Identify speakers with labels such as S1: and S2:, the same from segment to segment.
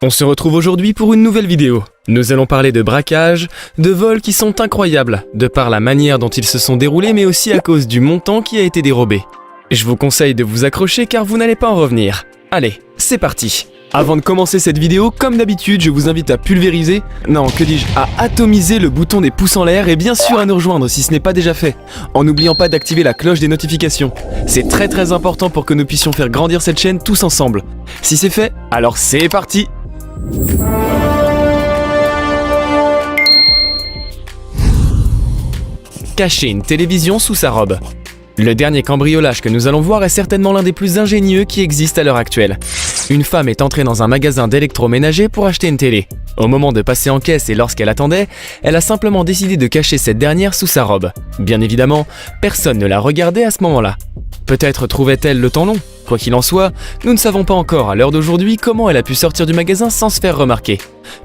S1: On se retrouve aujourd'hui pour une nouvelle vidéo. Nous allons parler de braquages, de vols qui sont incroyables, de par la manière dont ils se sont déroulés mais aussi à cause du montant qui a été dérobé. Je vous conseille de vous accrocher car vous n'allez pas en revenir. Allez, c'est parti. Avant de commencer cette vidéo, comme d'habitude, je vous invite à pulvériser, à atomiser le bouton des pouces en l'air et bien sûr à nous rejoindre si ce n'est pas déjà fait, en n'oubliant pas d'activer la cloche des notifications. C'est très important pour que nous puissions faire grandir cette chaîne tous ensemble. Si c'est fait, alors c'est parti. Cacher une télévision sous sa robe. Le dernier cambriolage que nous allons voir est certainement l'un des plus ingénieux qui existent à l'heure actuelle. Une femme est entrée dans un magasin d'électroménager pour acheter une télé. Au moment de passer en caisse et lorsqu'elle attendait, elle a simplement décidé de cacher cette dernière sous sa robe. Bien évidemment, personne ne la regardait à ce moment-là. Peut-être trouvait-elle le temps long. Quoi qu'il en soit, nous ne savons pas encore à l'heure d'aujourd'hui comment elle a pu sortir du magasin sans se faire remarquer.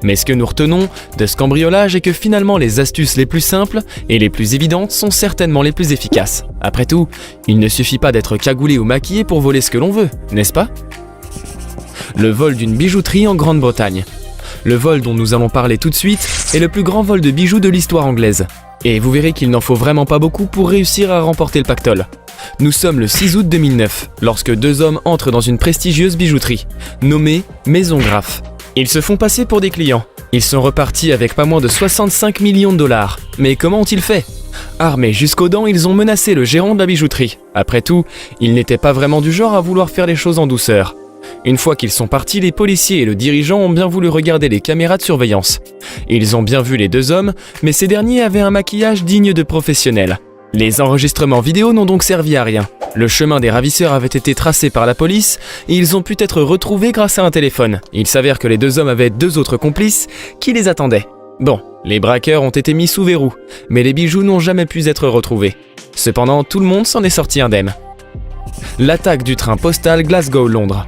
S1: Mais ce que nous retenons de ce cambriolage est que finalement les astuces les plus simples et les plus évidentes sont certainement les plus efficaces. Après tout, il ne suffit pas d'être cagoulé ou maquillé pour voler ce que l'on veut, n'est-ce pas ? Le vol d'une bijouterie en Grande-Bretagne. Le vol dont nous allons parler tout de suite est le plus grand vol de bijoux de l'histoire anglaise. Et vous verrez qu'il n'en faut vraiment pas beaucoup pour réussir à remporter le pactole. Nous sommes le 6 août 2009, lorsque deux hommes entrent dans une prestigieuse bijouterie, nommée Maison Graff. Ils se font passer pour des clients. Ils sont repartis avec pas moins de 65 millions de dollars. Mais comment ont-ils fait ? Armés jusqu'aux dents, ils ont menacé le gérant de la bijouterie. Après tout, ils n'étaient pas vraiment du genre à vouloir faire les choses en douceur. Une fois qu'ils sont partis, les policiers et le dirigeant ont bien voulu regarder les caméras de surveillance. Ils ont bien vu les deux hommes, mais ces derniers avaient un maquillage digne de professionnels. Les enregistrements vidéo n'ont donc servi à rien. Le chemin des ravisseurs avait été tracé par la police et ils ont pu être retrouvés grâce à un téléphone. Il s'avère que les deux hommes avaient deux autres complices qui les attendaient. Bon, les braqueurs ont été mis sous verrou, mais les bijoux n'ont jamais pu être retrouvés. Cependant, tout le monde s'en est sorti indemne. L'attaque du train postal Glasgow-Londres.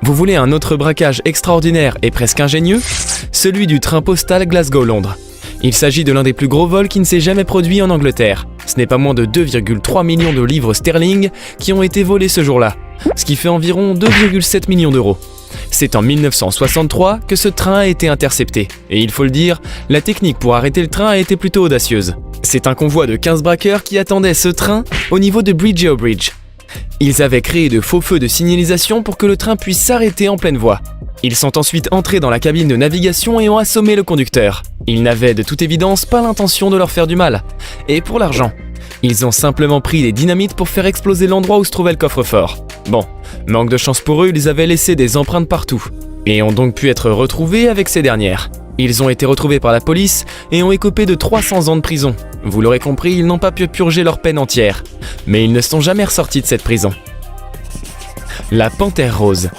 S1: Vous voulez un autre braquage extraordinaire et presque ingénieux ? Celui du train postal Glasgow-Londres. Il s'agit de l'un des plus gros vols qui ne s'est jamais produit en Angleterre. Ce n'est pas moins de 2,3 millions de livres sterling qui ont été volés ce jour-là, ce qui fait environ 2,7 millions d'euros. C'est en 1963 que ce train a été intercepté. Et il faut le dire, la technique pour arrêter le train a été plutôt audacieuse. C'est un convoi de 15 braqueurs qui attendait ce train au niveau de Bridgeo Bridge. Ils avaient créé de faux feux de signalisation pour que le train puisse s'arrêter en pleine voie. Ils sont ensuite entrés dans la cabine de navigation et ont assommé le conducteur. Ils n'avaient de toute évidence pas l'intention de leur faire du mal. Et pour l'argent, ils ont simplement pris des dynamites pour faire exploser l'endroit où se trouvait le coffre-fort. Bon, manque de chance pour eux, ils avaient laissé des empreintes partout. Et ont donc pu être retrouvés avec ces dernières. Ils ont été retrouvés par la police et ont écopé de 300 ans de prison. Vous l'aurez compris, ils n'ont pas pu purger leur peine entière. Mais ils ne sont jamais ressortis de cette prison. La Panthère Rose.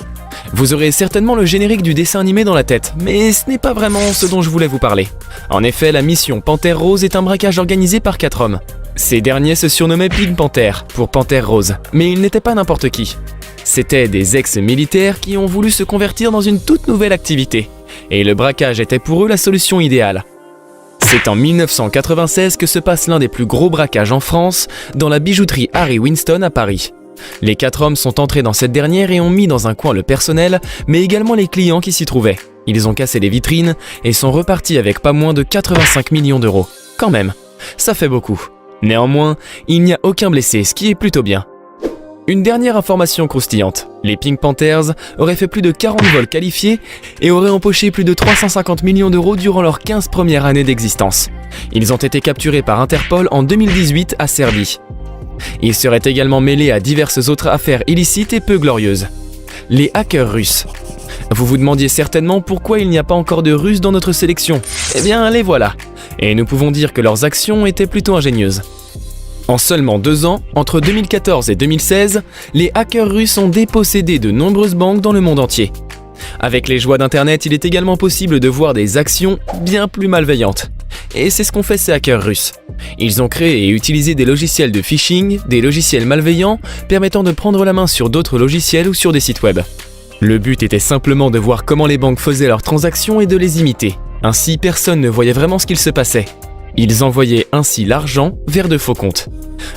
S1: Vous aurez certainement le générique du dessin animé dans la tête, mais ce n'est pas vraiment ce dont je voulais vous parler. En effet, la mission Panthère Rose est un braquage organisé par 4 hommes. Ces derniers se surnommaient Pink Panther, pour Panthère Rose, mais ils n'étaient pas n'importe qui. C'étaient des ex-militaires qui ont voulu se convertir dans une toute nouvelle activité. Et le braquage était pour eux la solution idéale. C'est en 1996 que se passe l'un des plus gros braquages en France, dans la bijouterie Harry Winston à Paris. Les 4 hommes sont entrés dans cette dernière et ont mis dans un coin le personnel, mais également les clients qui s'y trouvaient. Ils ont cassé les vitrines et sont repartis avec pas moins de 85 millions d'euros. Quand même, ça fait beaucoup. Néanmoins, il n'y a aucun blessé, ce qui est plutôt bien. Une dernière information croustillante. Les Pink Panthers auraient fait plus de 40 vols qualifiés et auraient empoché plus de 350 millions d'euros durant leurs 15 premières années d'existence. Ils ont été capturés par Interpol en 2018 à Serbie. Ils seraient également mêlés à diverses autres affaires illicites et peu glorieuses. Les hackers russes. Vous vous demandiez certainement pourquoi il n'y a pas encore de Russes dans notre sélection. Eh bien, les voilà. Et nous pouvons dire que leurs actions étaient plutôt ingénieuses. En seulement 2 ans, entre 2014 et 2016, les hackers russes ont dépossédé de nombreuses banques dans le monde entier. Avec les joies d'Internet, il est également possible de voir des actions bien plus malveillantes. Et c'est ce qu'ont fait ces hackers russes. Ils ont créé et utilisé des logiciels de phishing, des logiciels malveillants, permettant de prendre la main sur d'autres logiciels ou sur des sites web. Le but était simplement de voir comment les banques faisaient leurs transactions et de les imiter. Ainsi, personne ne voyait vraiment ce qu'il se passait. Ils envoyaient ainsi l'argent vers de faux comptes.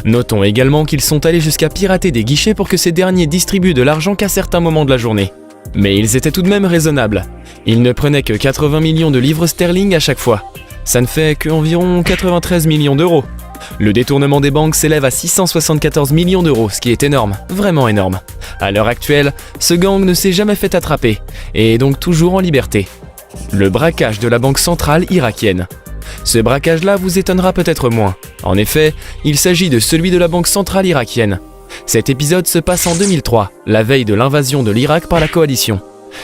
S1: Notons également qu'ils sont allés jusqu'à pirater des guichets pour que ces derniers distribuent de l'argent qu'à certains moments de la journée. Mais ils étaient tout de même raisonnables. Ils ne prenaient que 80 millions de livres sterling à chaque fois. Ça ne fait qu'environ 93 millions d'euros. Le détournement des banques s'élève à 674 millions d'euros, ce qui est énorme, vraiment énorme. À l'heure actuelle, ce gang ne s'est jamais fait attraper, et est donc toujours en liberté. Le braquage de la banque centrale irakienne. Ce braquage-là vous étonnera peut-être moins. En effet, il s'agit de celui de la banque centrale irakienne. Cet épisode se passe en 2003, la veille de l'invasion de l'Irak par la coalition.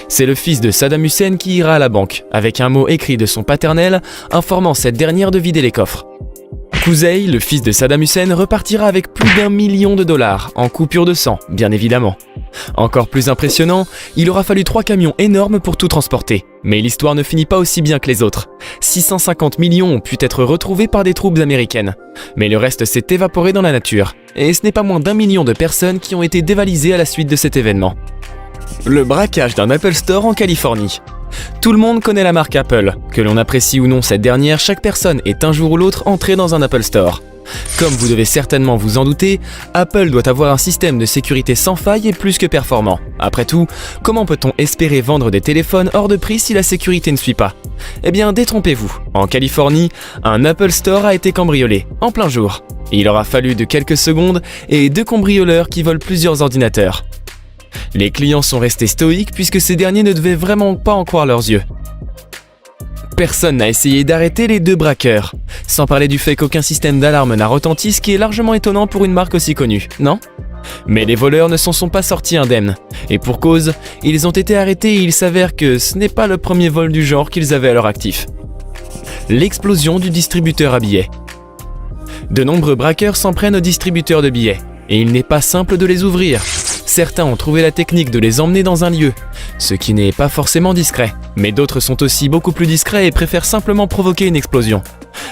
S1: C'est le fils de Saddam Hussein qui ira à la banque, avec un mot écrit de son paternel, informant cette dernière de vider les coffres. Qusay, le fils de Saddam Hussein, repartira avec plus d'1 million de dollars, en coupure de sang, bien évidemment. Encore plus impressionnant, il aura fallu 3 camions énormes pour tout transporter. Mais l'histoire ne finit pas aussi bien que les autres. 650 millions ont pu être retrouvés par des troupes américaines. Mais le reste s'est évaporé dans la nature. Et ce n'est pas moins d'1 million de personnes qui ont été dévalisées à la suite de cet événement. Le braquage d'un Apple Store en Californie. Tout le monde connaît la marque Apple. Que l'on apprécie ou non cette dernière, chaque personne est un jour ou l'autre entrée dans un Apple Store. Comme vous devez certainement vous en douter, Apple doit avoir un système de sécurité sans faille et plus que performant. Après tout, comment peut-on espérer vendre des téléphones hors de prix si la sécurité ne suit pas? Eh bien, détrompez-vous. En Californie, un Apple Store a été cambriolé, en plein jour. Il aura fallu de quelques secondes et 2 cambrioleurs qui volent plusieurs ordinateurs. Les clients sont restés stoïques puisque ces derniers ne devaient vraiment pas en croire leurs yeux. Personne n'a essayé d'arrêter les 2 braqueurs. Sans parler du fait qu'aucun système d'alarme n'a retenti, ce qui est largement étonnant pour une marque aussi connue, non? Mais les voleurs ne s'en sont pas sortis indemnes. Et pour cause, ils ont été arrêtés et il s'avère que ce n'est pas le premier vol du genre qu'ils avaient à leur actif. L'explosion du distributeur à billets. De nombreux braqueurs s'en prennent aux distributeurs de billets. Et il n'est pas simple de les ouvrir. Certains ont trouvé la technique de les emmener dans un lieu, ce qui n'est pas forcément discret. Mais d'autres sont aussi beaucoup plus discrets et préfèrent simplement provoquer une explosion.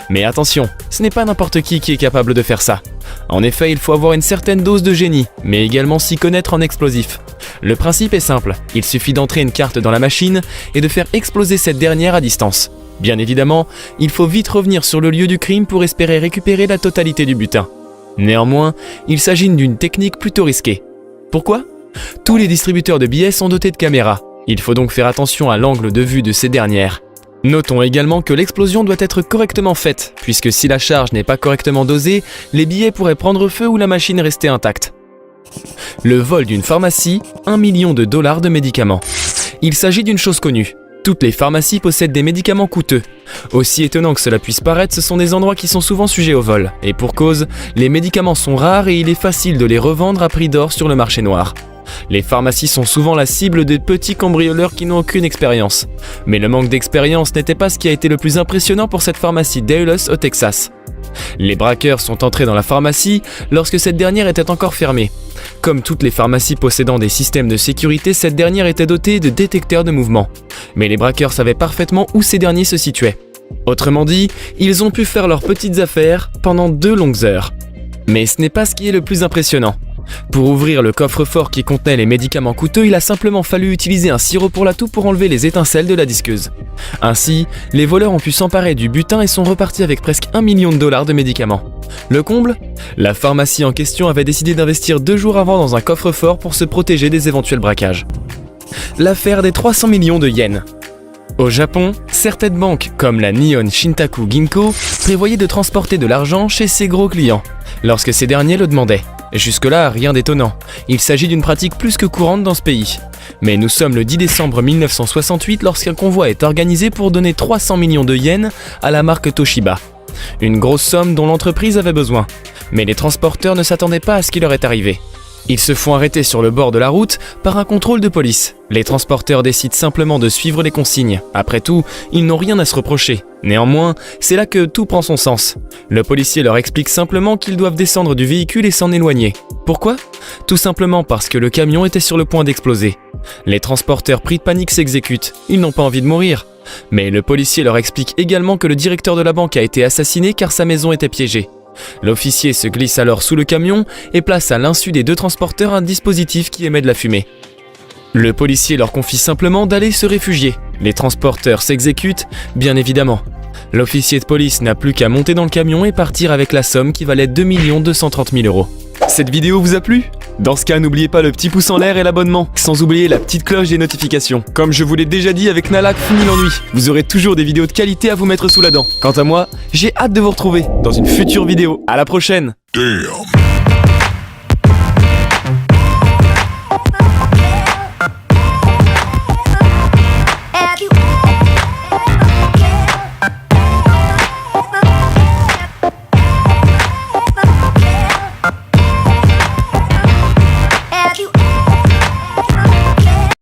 S1: Mais attention, ce n'est pas n'importe qui est capable de faire ça. En effet, il faut avoir une certaine dose de génie, mais également s'y connaître en explosifs. Le principe est simple, il suffit d'entrer une carte dans la machine et de faire exploser cette dernière à distance. Bien évidemment, il faut vite revenir sur le lieu du crime pour espérer récupérer la totalité du butin. Néanmoins, il s'agit d'une technique plutôt risquée. Pourquoi? Tous les distributeurs de billets sont dotés de caméras. Il faut donc faire attention à l'angle de vue de ces dernières. Notons également que l'explosion doit être correctement faite, puisque si la charge n'est pas correctement dosée, les billets pourraient prendre feu ou la machine rester intacte. Le vol d'une pharmacie, 1 million de dollars de médicaments. Il s'agit d'une chose connue. Toutes les pharmacies possèdent des médicaments coûteux. Aussi étonnant que cela puisse paraître, ce sont des endroits qui sont souvent sujets au vol. Et pour cause, les médicaments sont rares et il est facile de les revendre à prix d'or sur le marché noir. Les pharmacies sont souvent la cible des petits cambrioleurs qui n'ont aucune expérience. Mais le manque d'expérience n'était pas ce qui a été le plus impressionnant pour cette pharmacie Dallas au Texas. Les braqueurs sont entrés dans la pharmacie lorsque cette dernière était encore fermée. Comme toutes les pharmacies possédant des systèmes de sécurité, cette dernière était dotée de détecteurs de mouvement. Mais les braqueurs savaient parfaitement où ces derniers se situaient. Autrement dit, ils ont pu faire leurs petites affaires pendant 2 longues heures. Mais ce n'est pas ce qui est le plus impressionnant. Pour ouvrir le coffre-fort qui contenait les médicaments coûteux, il a simplement fallu utiliser un sirop pour la toux pour enlever les étincelles de la disqueuse. Ainsi, les voleurs ont pu s'emparer du butin et sont repartis avec presque 1 million de dollars de médicaments. Le comble? La pharmacie en question avait décidé d'investir 2 jours avant dans un coffre-fort pour se protéger des éventuels braquages. L'affaire des 300 millions de yens. Au Japon, certaines banques, comme la Nihon Shintaku Ginko, prévoyaient de transporter de l'argent chez ses gros clients, lorsque ces derniers le demandaient. Jusque-là, rien d'étonnant. Il s'agit d'une pratique plus que courante dans ce pays. Mais nous sommes le 10 décembre 1968 lorsqu'un convoi est organisé pour donner 300 millions de yens à la marque Toshiba. Une grosse somme dont l'entreprise avait besoin. Mais les transporteurs ne s'attendaient pas à ce qui leur est arrivé. Ils se font arrêter sur le bord de la route par un contrôle de police. Les transporteurs décident simplement de suivre les consignes. Après tout, ils n'ont rien à se reprocher. Néanmoins, c'est là que tout prend son sens. Le policier leur explique simplement qu'ils doivent descendre du véhicule et s'en éloigner. Pourquoi? Tout simplement parce que le camion était sur le point d'exploser. Les transporteurs pris de panique s'exécutent. Ils n'ont pas envie de mourir. Mais le policier leur explique également que le directeur de la banque a été assassiné car sa maison était piégée. L'officier se glisse alors sous le camion et place à l'insu des 2 transporteurs un dispositif qui émet de la fumée. Le policier leur confie simplement d'aller se réfugier. Les transporteurs s'exécutent, bien évidemment. L'officier de police n'a plus qu'à monter dans le camion et partir avec la somme qui valait 2 230 000 €. Cette vidéo vous a plu? Dans ce cas, n'oubliez pas le petit pouce en l'air et l'abonnement, sans oublier la petite cloche des notifications. Comme je vous l'ai déjà dit avec Nalak, fini l'ennui. Vous aurez toujours des vidéos de qualité à vous mettre sous la dent. Quant à moi, j'ai hâte de vous retrouver dans une future vidéo. À la prochaine!
S2: Damn.